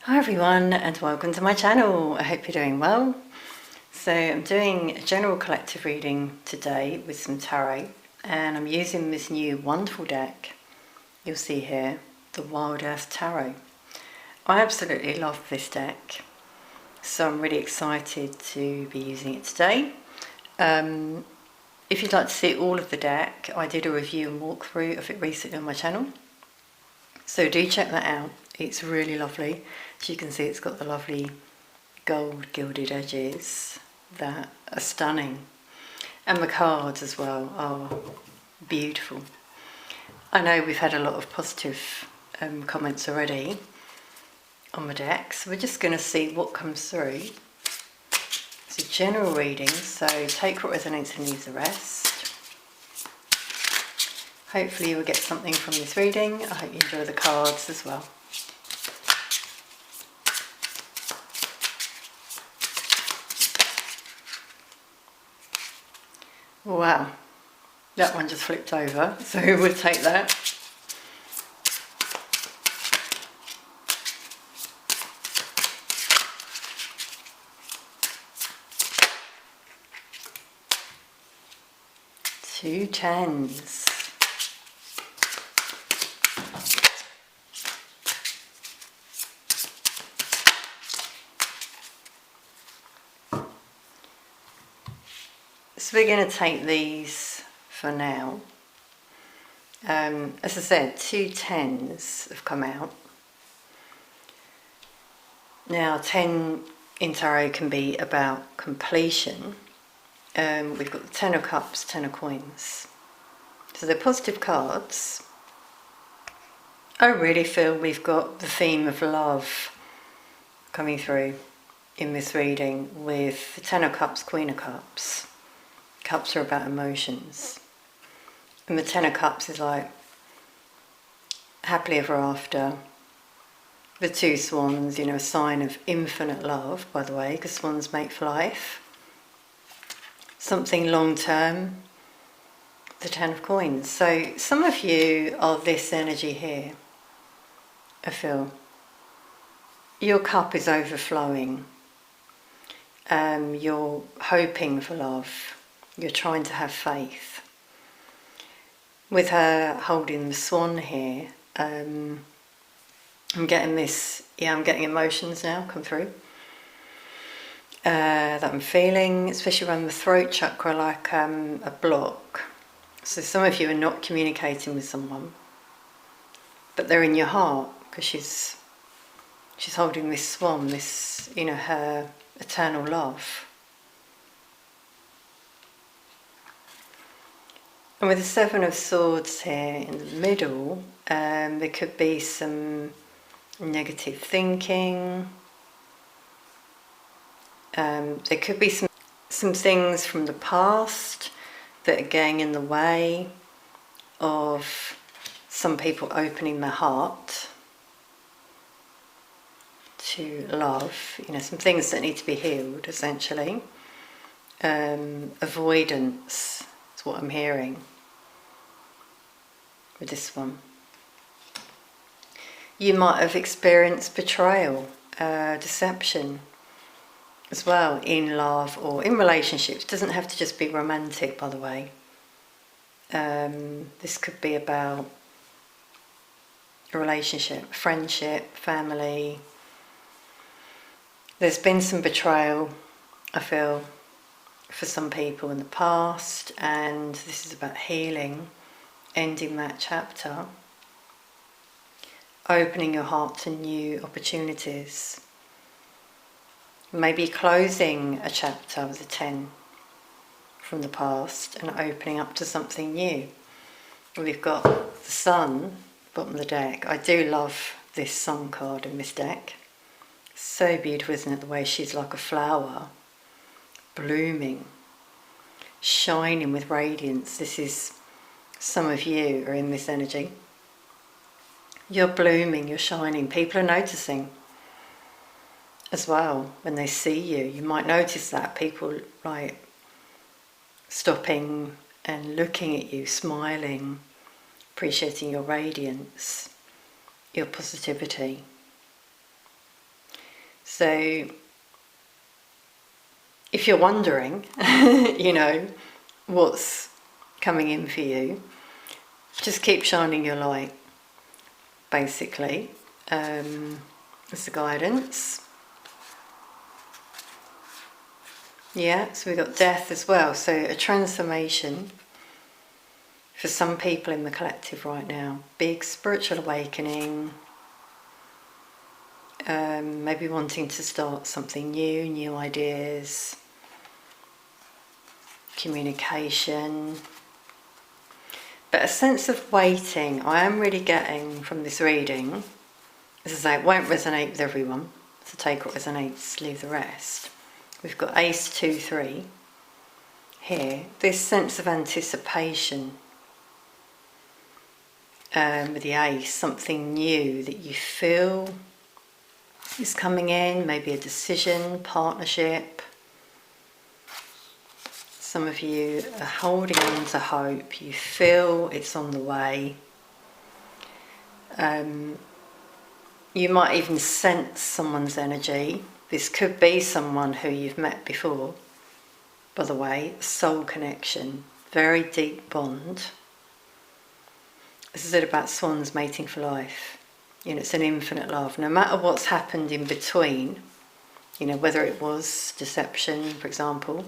Hi everyone and welcome to my channel. I hope you're doing well. So I'm doing a general collective reading today with some tarot, and I'm using this new wonderful deck you'll see here, the Wild Earth Tarot. I absolutely love this deck, so I'm really excited to be using it today. If you'd like to see all of the deck, I did a review and walkthrough of it recently on my channel, so do check that out. It's really lovely. As you can see, it's got the lovely gold gilded edges that are stunning, and the cards as well are beautiful. I know we've had a lot of positive comments already on the deck, so we're just going to see what comes through. It's a general reading, so take what resonates and leave the rest. Hopefully you will get something from this reading. I hope you enjoy the cards as well. Wow, that one just flipped over, so we'll take that. Two tens. So we're going to take these for now. As I said, two tens have come out. Now 10 in tarot can be about completion. We've got the 10 of cups, 10 of coins. So they're positive cards. I really feel we've got the theme of love coming through in this reading with the 10 of cups, queen of cups. Cups are about emotions, and the 10 of cups is like happily ever after. The two swans, you know, a sign of infinite love, by the way, because swans mate for life. Something long term, the 10 of coins. So some of you are this energy here, I feel. Your cup is overflowing. You're hoping for love. You're trying to have faith. With her holding the swan here, I'm getting this, I'm getting emotions now come through that I'm feeling, especially around the throat chakra, like a block. So some of you are not communicating with someone, but they're in your heart because she's holding this swan, this, you know, her eternal love. And with the 7 of swords here in the middle, there could be some negative thinking. There could be some things from the past that are getting in the way of some people opening their heart to love. You know, some things that need to be healed, essentially. Avoidance. That's what I'm hearing with this one. You might have experienced betrayal, deception as well, in love or in relationships. It doesn't have to just be romantic, by the way. This could be about a relationship, friendship, family. There's been some betrayal, I feel, for some people in the past, and this is about healing, ending that chapter, opening your heart to new opportunities, maybe closing a chapter with a 10 from the past and opening up to something new. We've got the sun, bottom of the deck. I do love this sun card in this deck. So beautiful, isn't it? The way she's like a flower, blooming, shining with radiance. This is, some of you are in this energy. You're blooming, you're shining. People are noticing as well when they see you. You might notice that people like stopping and looking at you, smiling, appreciating your radiance, your positivity. So if you're wondering, what's coming in for you, just keep shining your light, basically. As the guidance. Yeah, so we've got death as well. So a transformation for some people in the collective right now. Big spiritual awakening. Maybe wanting to start something new ideas. Communication. But a sense of waiting, I am really getting from this reading. As I say, it won't resonate with everyone, so take what resonates, leave the rest. We've got Ace 2, 3 here. This sense of anticipation with the Ace, something new that you feel is coming in, maybe a decision, partnership. Some of you are holding on to hope, you feel it's on the way. You might even sense someone's energy. This could be someone who you've met before, by the way, soul connection, very deep bond. This is it about swans mating for life. It's an infinite love. No matter what's happened in between, whether it was deception, for example,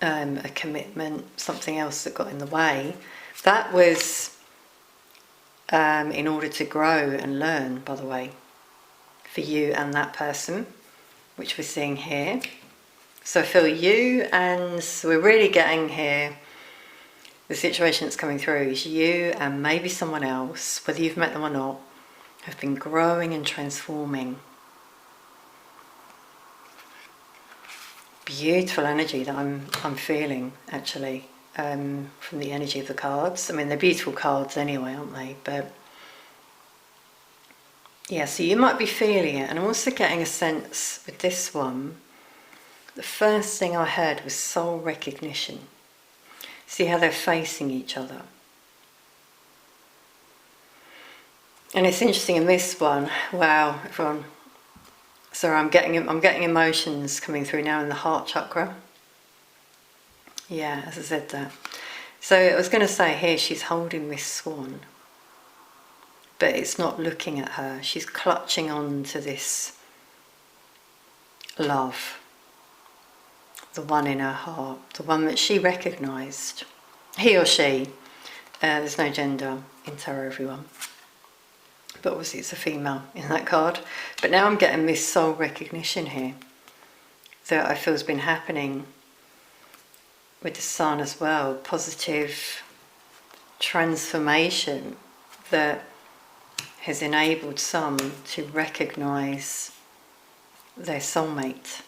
a commitment, something else that got in the way, that was in order to grow and learn, by the way, for you and that person, which we're seeing here. So I feel you, and we're really getting here, the situation that's coming through is you and maybe someone else, whether you've met them or not, have been growing and transforming. Beautiful energy that I'm feeling, actually. From the energy of the cards. I mean, they're beautiful cards anyway, aren't they? But yeah, so you might be feeling it. And I'm also getting a sense with this one, the first thing I heard was soul recognition. See how they're facing each other. And it's interesting in this one, wow, everyone. Sorry, I'm getting emotions coming through now in the heart chakra. Yeah, as I said that. So I was going to say here, she's holding this swan, but it's not looking at her. She's clutching on to this love, the one in her heart, the one that she recognised. He or she, there's no gender in tarot, everyone. But obviously it's a female in that card. But now I'm getting this soul recognition here that I feel has been happening with the sun as well, positive transformation that has enabled some to recognise their soulmate.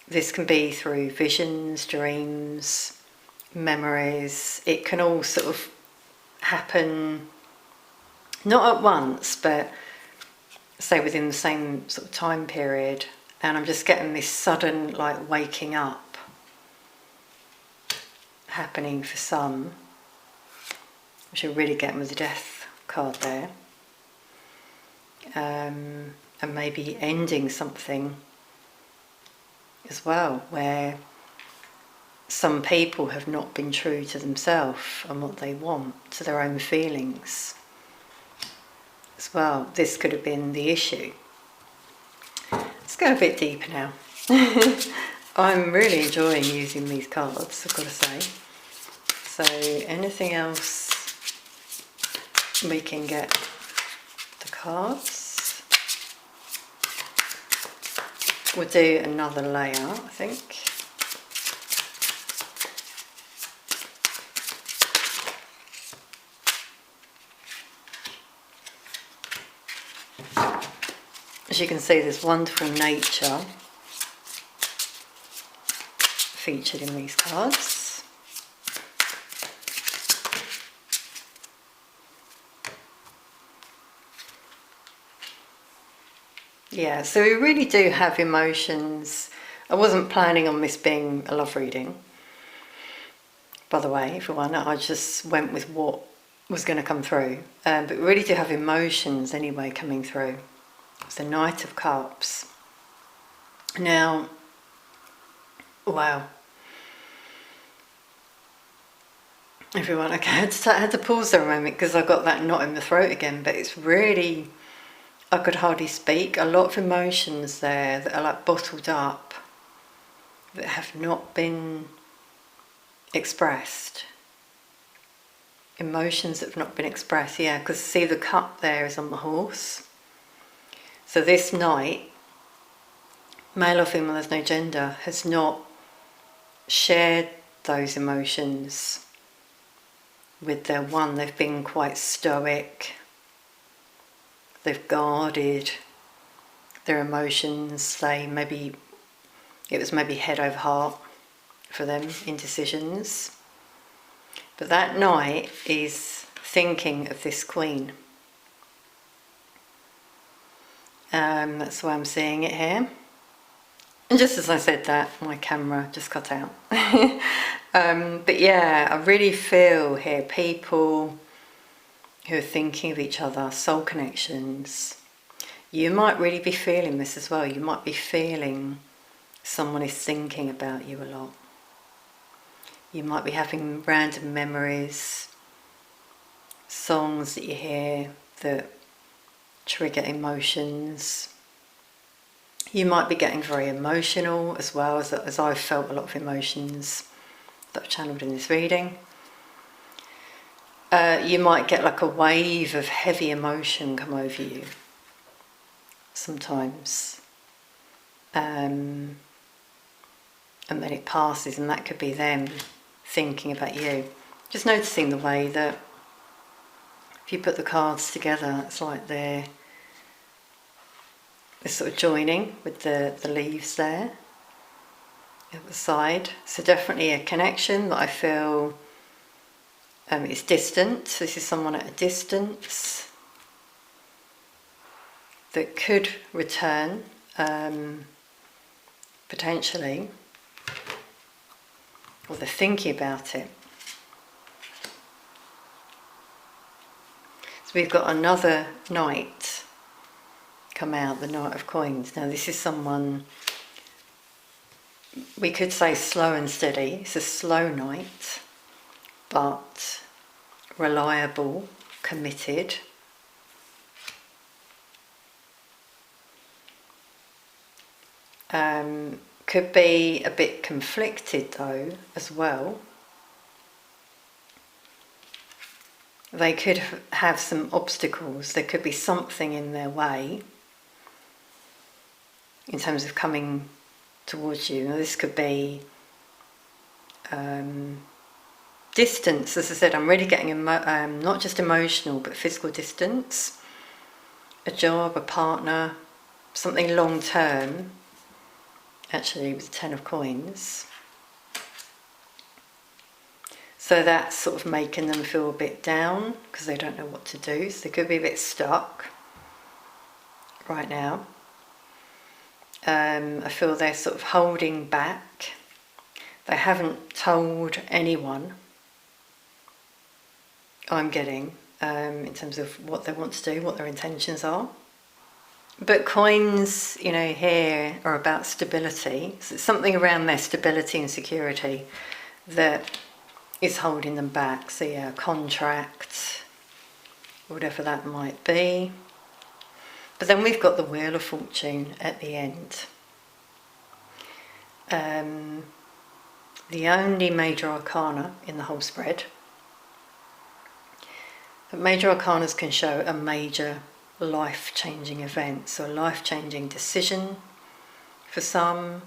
This can be through visions, dreams, memories. It can all sort of happen, not at once, but say within the same sort of time period. And I'm just getting this sudden, like, waking up happening for some, which you're really getting with the death card there. And maybe ending something as well, where some people have not been true to themselves and what they want, to their own feelings as well. This could have been the issue. Let's go a bit deeper now. I'm really enjoying using these cards, I've got to say. So anything else we can get the cards? We'll do another layer, I think. As you can see, there's wonderful nature featured in these cards. Yeah, so we really do have emotions. I wasn't planning on this being a love reading, by the way, everyone. I just went with what was going to come through. But we really do have emotions anyway coming through. It's the Knight of Cups. Now, wow. Everyone, okay, I had to pause there a moment because I got that knot in the throat again, but it's really, I could hardly speak. A lot of emotions there that are like bottled up, that have not been expressed. Emotions that have not been expressed, yeah, because see the cup there is on the horse. So this knight, male or female, there's no gender, has not shared those emotions with their one. They've been quite stoic. They've guarded their emotions. It was maybe head over heart for them in decisions. But that knight is thinking of this queen. That's why I'm seeing it here. And just as I said that, my camera just cut out. But yeah, I really feel here people who are thinking of each other, soul connections. You might really be feeling this as well. You might be feeling someone is thinking about you a lot. You might be having random memories, songs that you hear that trigger emotions. You might be getting very emotional as well, as I've felt a lot of emotions that I've channeled in this reading. You might get like a wave of heavy emotion come over you sometimes. And then it passes, and that could be them thinking about you. Just noticing the way that if you put the cards together, it's like they're sort of joining with the leaves there at the side. So definitely a connection that I feel is distant. This is someone at a distance that could return potentially, or they're thinking about it. So we've got another knight come out, the Knight of Coins. Now this is someone, we could say slow and steady. It's a slow knight, but reliable, committed. Could be a bit conflicted though as well. They could have some obstacles. There could be something in their way in terms of coming towards you. Now, this could be distance. As I said, I'm really getting not just emotional but physical distance. A job, a partner, something long term. Actually, with the Ten of Coins. So that's sort of making them feel a bit down because they don't know what to do. So they could be a bit stuck right now. I feel they're sort of holding back. They haven't told anyone, I'm getting, in terms of what they want to do, what their intentions are. But coins, you know, here are about stability. So it's something around their stability and security that is holding them back. So yeah, contract, whatever that might be. But then we've got the Wheel of Fortune at the end. The only major arcana in the whole spread. But major arcanas can show a major life-changing event, so a life-changing decision for some,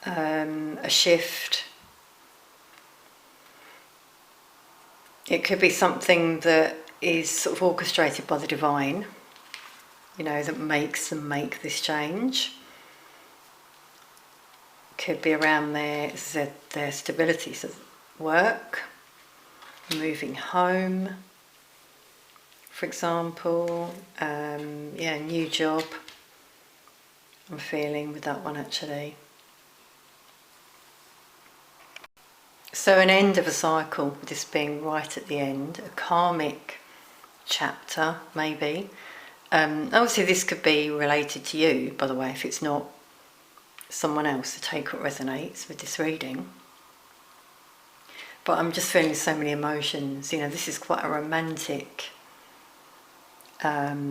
a shift. It could be something that is sort of orchestrated by the divine, you know, that makes them make this change. Could be around their stability, so work, moving home, for example, new job. I'm feeling with that one actually. So an end of a cycle, this being right at the end, a karmic chapter maybe. Obviously this could be related to you, by the way, if it's not someone else, so take what resonates with this reading. But I'm just feeling so many emotions. You know, this is quite a romantic night,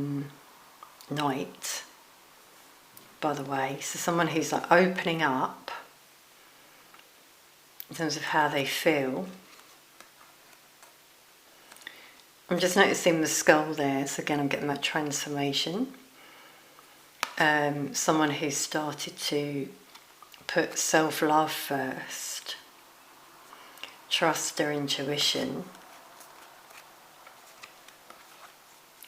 by the way. So someone who's like opening up in terms of how they feel. I'm just noticing the skull there, so again I'm getting that transformation. Someone who's started to put self-love first, trust their intuition,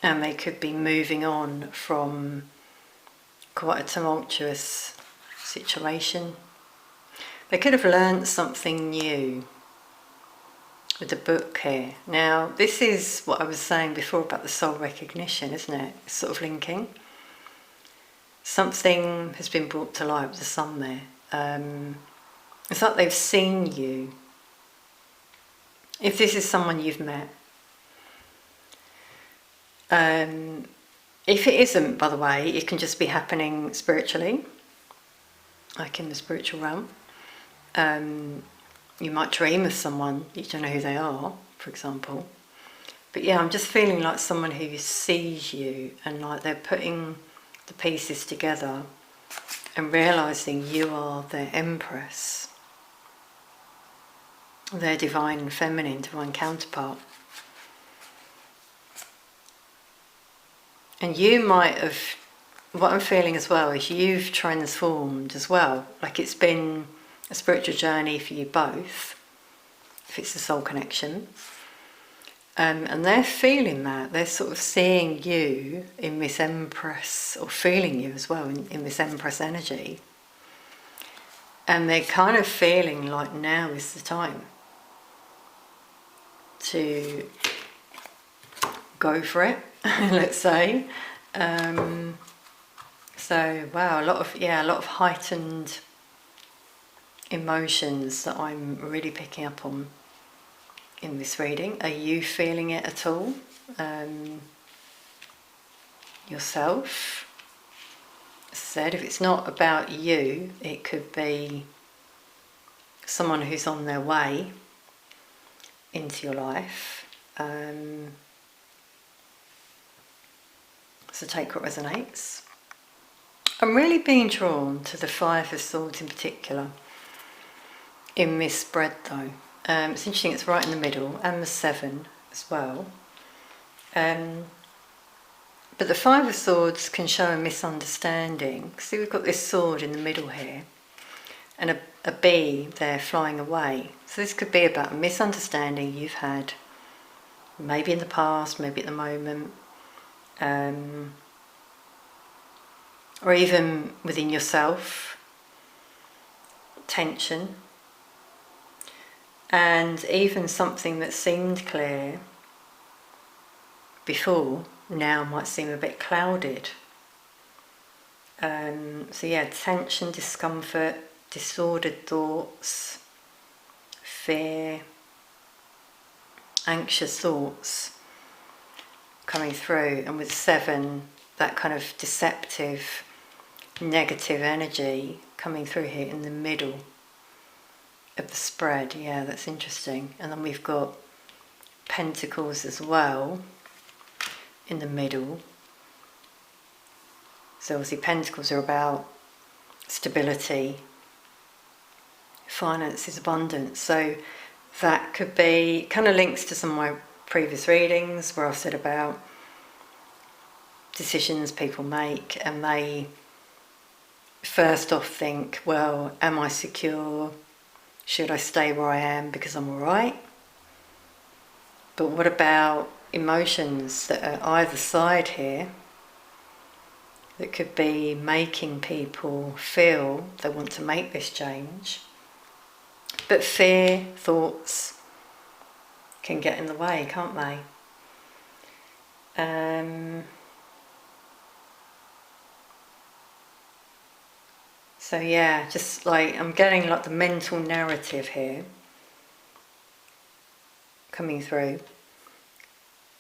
and they could be moving on from quite a tumultuous situation. They could have learned something new with the book here. Now, this is what I was saying before about the soul recognition, isn't it? It's sort of linking. Something has been brought to light with the sun there. It's like they've seen you. If this is someone you've met. If it isn't, by the way, it can just be happening spiritually, like in the spiritual realm. You might dream of someone, you don't know who they are, for example. But yeah, I'm just feeling like someone who sees you and like they're putting the pieces together and realising you are their empress, their divine feminine, divine counterpart. And you might have, what I'm feeling as well is you've transformed as well. Like it's been a spiritual journey for you both, if it's a soul connection. And they're feeling that. They're sort of seeing you in this empress, or feeling you as well in this empress energy. And they're kind of feeling like now is the time to go for it, let's say. So wow, a lot of heightened emotions that I'm really picking up on in this reading. Are you feeling it at all? Yourself? As I said, if it's not about you, it could be someone who's on their way into your life. So take what resonates. I'm really being drawn to the Five of Swords in particular in this spread though. It's interesting, it's right in the middle, and the Seven as well. But the Five of Swords can show a misunderstanding. See, we've got this sword in the middle here, and a bee there flying away. So this could be about a misunderstanding you've had, maybe in the past, maybe at the moment, or even within yourself, tension. And even something that seemed clear before now might seem a bit clouded. So yeah, tension, discomfort, disordered thoughts, fear, anxious thoughts coming through. And with Seven, that kind of deceptive, negative energy coming through here in the middle of the spread. Yeah, that's interesting. And then we've got Pentacles as well in the middle. So obviously Pentacles are about stability, finances, abundance. So that could be, kind of links to some of my previous readings where I've said about decisions people make, and they first off think, well, am I secure? Should I stay where I am because I'm alright? But what about emotions that are either side here that could be making people feel they want to make this change, but fear, thoughts can get in the way, can't they? So yeah, just like I'm getting like the mental narrative here coming through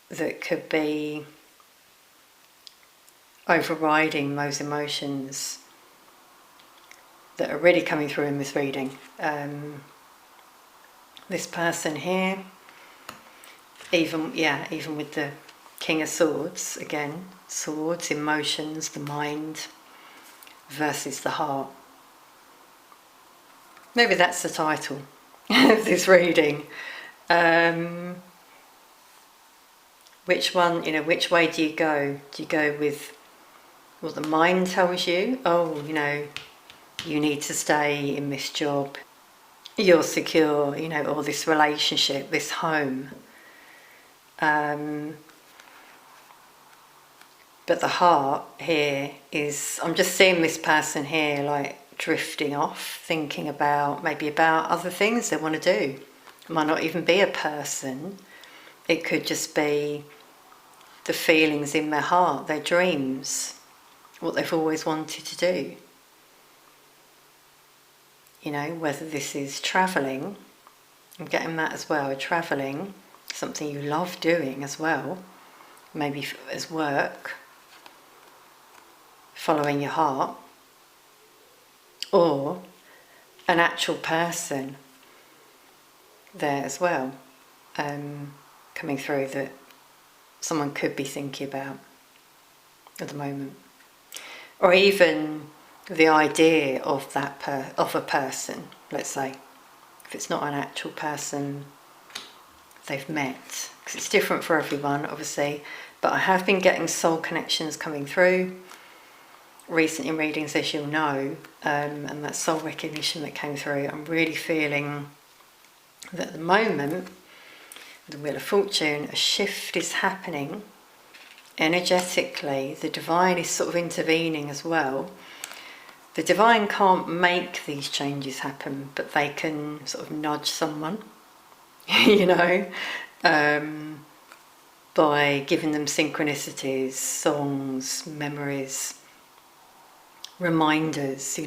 that could be overriding those emotions that are really coming through in this reading. This person here, even with the King of Swords, again, swords, emotions, the mind versus the heart. Maybe that's the title of this reading. Which one, which way do you go? Do you go with what the mind tells you? Oh, you need to stay in this job. You're secure, or this relationship, this home. But the heart here is, I'm just seeing this person here like drifting off, thinking about other things they want to do. It might not even be a person. It could just be the feelings in their heart, their dreams, what they've always wanted to do. Whether this is travelling, I'm getting that as well, travelling, something you love doing as well, maybe as work, following your heart, or an actual person there as well, coming through that someone could be thinking about at the moment, or even the idea of of a person. Let's say, if it's not an actual person they've met, because it's different for everyone, obviously. But I have been getting soul connections coming through recent in readings, as you'll know, and that soul recognition that came through. I'm really feeling that at the moment, the Wheel of Fortune, a shift is happening energetically. The divine is sort of intervening as well. The divine can't make these changes happen, but they can sort of nudge someone, by giving them synchronicities, songs, memories, reminders,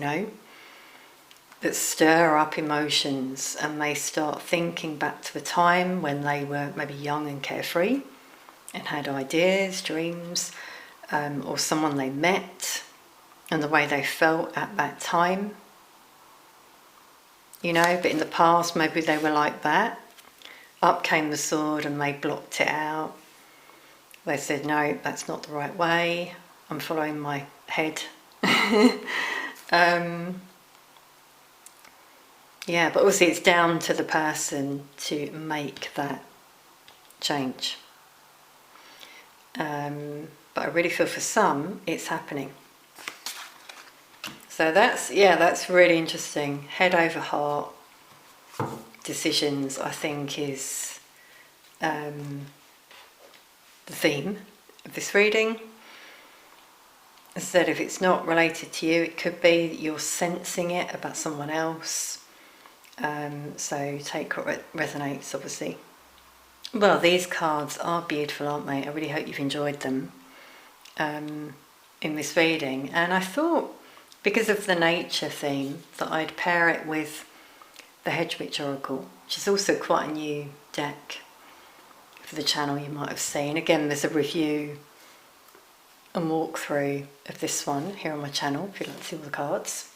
that stir up emotions, and they start thinking back to a time when they were maybe young and carefree and had ideas, dreams, or someone they met and the way they felt at that time. But in the past maybe they were like that. Up came the sword and they blocked it out. They said, no, that's not the right way. I'm following my head. But obviously it's down to the person to make that change. But I really feel for some it's happening. So that's really interesting. Head over heart decisions, I think, is the theme of this reading. As I said, if it's not related to you, it could be that you're sensing it about someone else. So take what resonates, obviously. Well, these cards are beautiful, aren't they? I really hope you've enjoyed them in this reading. And I thought, because of the nature theme, that I'd pair it with the Hedge Witch Oracle, which is also quite a new deck for the channel, you might have seen. Again, there's a review and walkthrough of this one here on my channel if you'd like to see all the cards.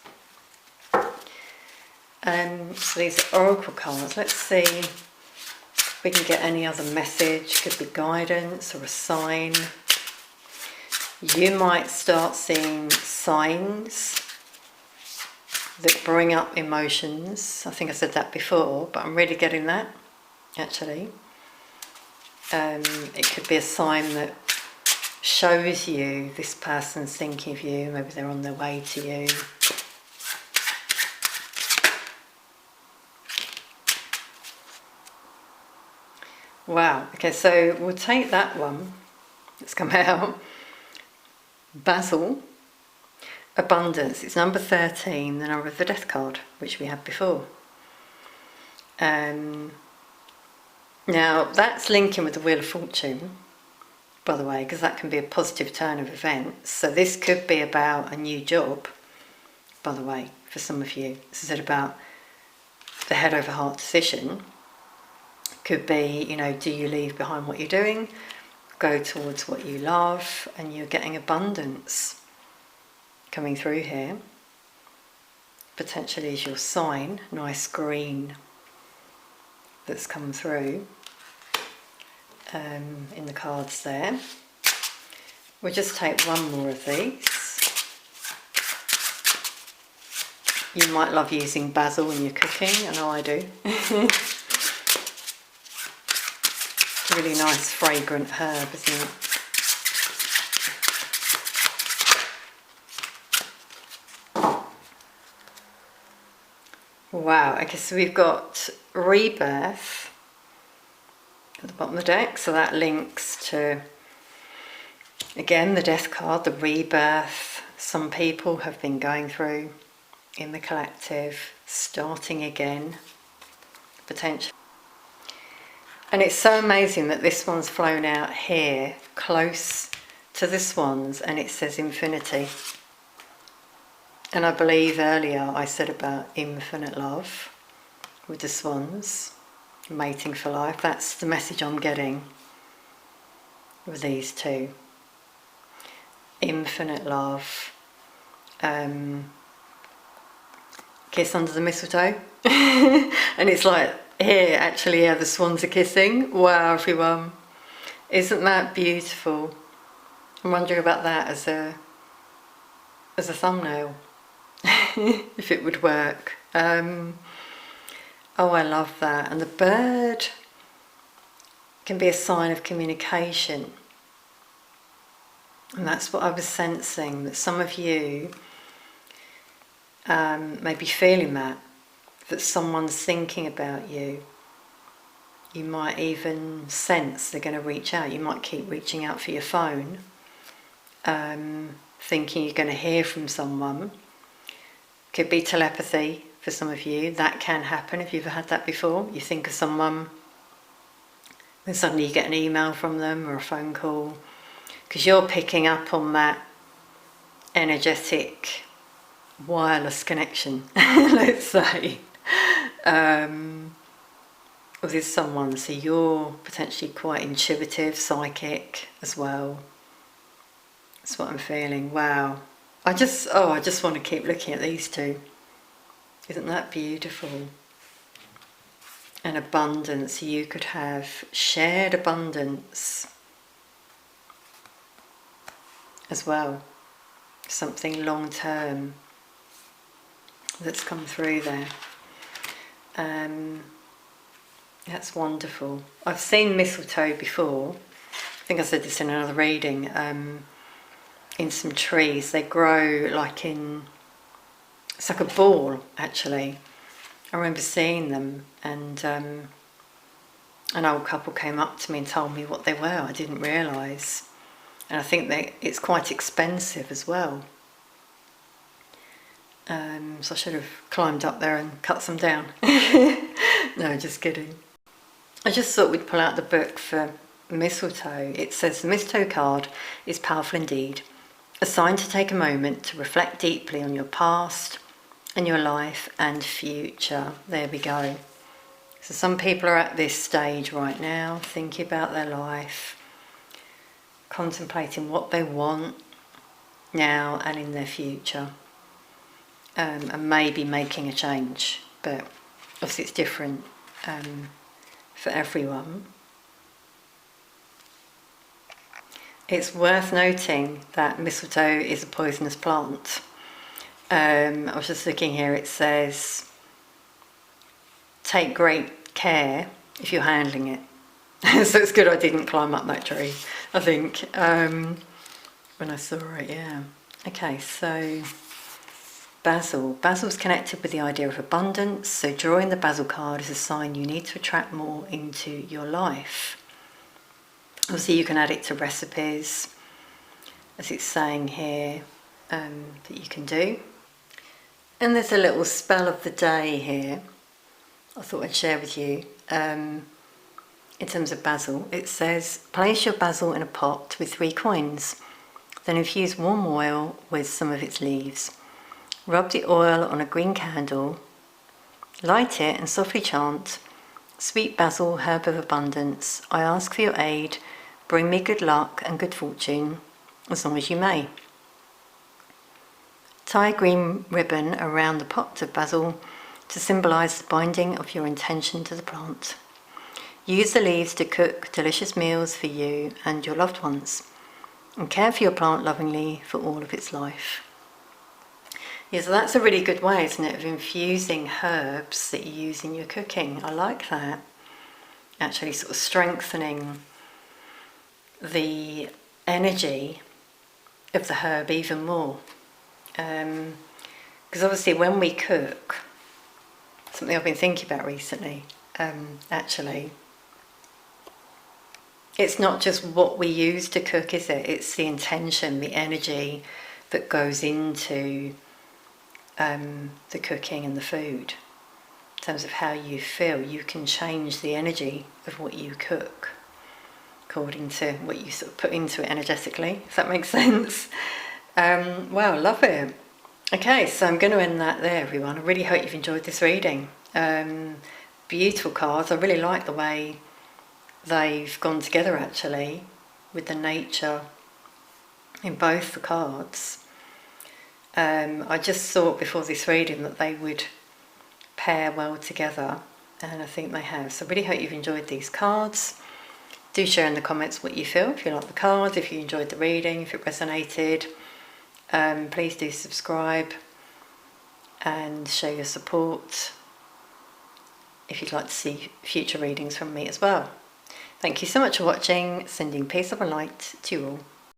So these are oracle cards. Let's see if we can get any other message. Could be guidance or a sign. You might start seeing signs that bring up emotions. I think I said that before, but I'm really getting that, actually. It could be a sign that shows you this person's thinking of you, maybe they're on their way to you. Wow, okay, so we'll take that one that's come out. Basil, abundance, it's number 13, the number of the death card, which we had before. Now that's linking with the Wheel of Fortune, by the way, because that can be a positive turn of events. So this could be about a new job, by the way, for some of you. This is about the head over heart decision. Could be, you know, do you leave behind what you're doing, go towards what you love, and you're getting abundance coming through here. Potentially is your sign, nice green that's come through in the cards there. We'll just take one more of these. You might love using basil when you're cooking, I know I do. Really nice fragrant herb, isn't it? Wow, okay, so we've got rebirth at the bottom of the deck, so that links to, again, the death card, the rebirth some people have been going through in the collective, starting again, potentially. And it's so amazing that this one's flown out here, close to the swans, and it says infinity. And I believe earlier I said about infinite love with the swans, mating for life. That's the message I'm getting with these two. Infinite love. Kiss under the mistletoe. And it's like, here, actually, yeah, the swans are kissing. Wow, everyone. Isn't that beautiful? I'm wondering about that as a thumbnail. If it would work. Oh, I love that. And the bird can be a sign of communication. And that's what I was sensing, that some of you may be feeling that someone's thinking about you. You might even sense they're going to reach out. You might keep reaching out for your phone, thinking you're going to hear from someone. Could be telepathy for some of you. That can happen if you've ever had that before. You think of someone, then suddenly you get an email from them or a phone call, because you're picking up on that energetic wireless connection, let's say, with someone. So you're potentially quite intuitive, psychic as well. That's what I'm feeling. Wow. I just want to keep looking at these two. Isn't that beautiful? An abundance. You could have shared abundance as well. Something long term that's come through there. That's wonderful. I've seen mistletoe before. I think I said this in another reading. In some trees, they grow like it's like a ball, actually. I remember seeing them, and an old couple came up to me and told me what they were. I didn't realise. And I think it's quite expensive as well. So I should have climbed up there and cut some down. No, just kidding. I just thought we'd pull out the book for mistletoe. It says the mistletoe card is powerful indeed. A sign to take a moment to reflect deeply on your past and your life and future. There we go. So some people are at this stage right now, thinking about their life, contemplating what they want now and in their future, and maybe making a change. But obviously it's different for everyone. It's worth noting that mistletoe is a poisonous plant. I was just looking here, it says, take great care if you're handling it. So it's good I didn't climb up that tree, I think, when I saw it, yeah. Okay, so basil. Basil's connected with the idea of abundance, so drawing the basil card is a sign you need to attract more into your life. Obviously you can add it to recipes, as it's saying here, that you can do. And there's a little spell of the day here I thought I'd share with you. In terms of basil, it says, place your basil in a pot with 3 coins. Then infuse warm oil with some of its leaves. Rub the oil on a green candle, light it and softly chant, Sweet basil, herb of abundance, I ask for your aid. Bring me good luck and good fortune, as long as you may. Tie a green ribbon around the pot of basil to symbolise the binding of your intention to the plant. Use the leaves to cook delicious meals for you and your loved ones, and care for your plant lovingly for all of its life. Yeah, so that's a really good way, isn't it, of infusing herbs that you use in your cooking. I like that. Actually sort of strengthening the energy of the herb even more. Because obviously when we cook, something I've been thinking about recently, actually, it's not just what we use to cook, is it? It's the intention, the energy that goes into the cooking and the food. In terms of how you feel, you can change the energy of what you cook according to what you sort of put into it energetically, if that makes sense. Wow, love it. Okay, so I'm going to end that there, everyone. I really hope you've enjoyed this reading. Beautiful cards. I really like the way they've gone together, actually, with the nature in both the cards. I just thought before this reading that they would pair well together, and I think they have. So I really hope you've enjoyed these cards. Do share in the comments what you feel, if you like the cards, if you enjoyed the reading, if it resonated. Please do subscribe and show your support if you'd like to see future readings from me as well. Thank you so much for watching. Sending peace, love and light to you all.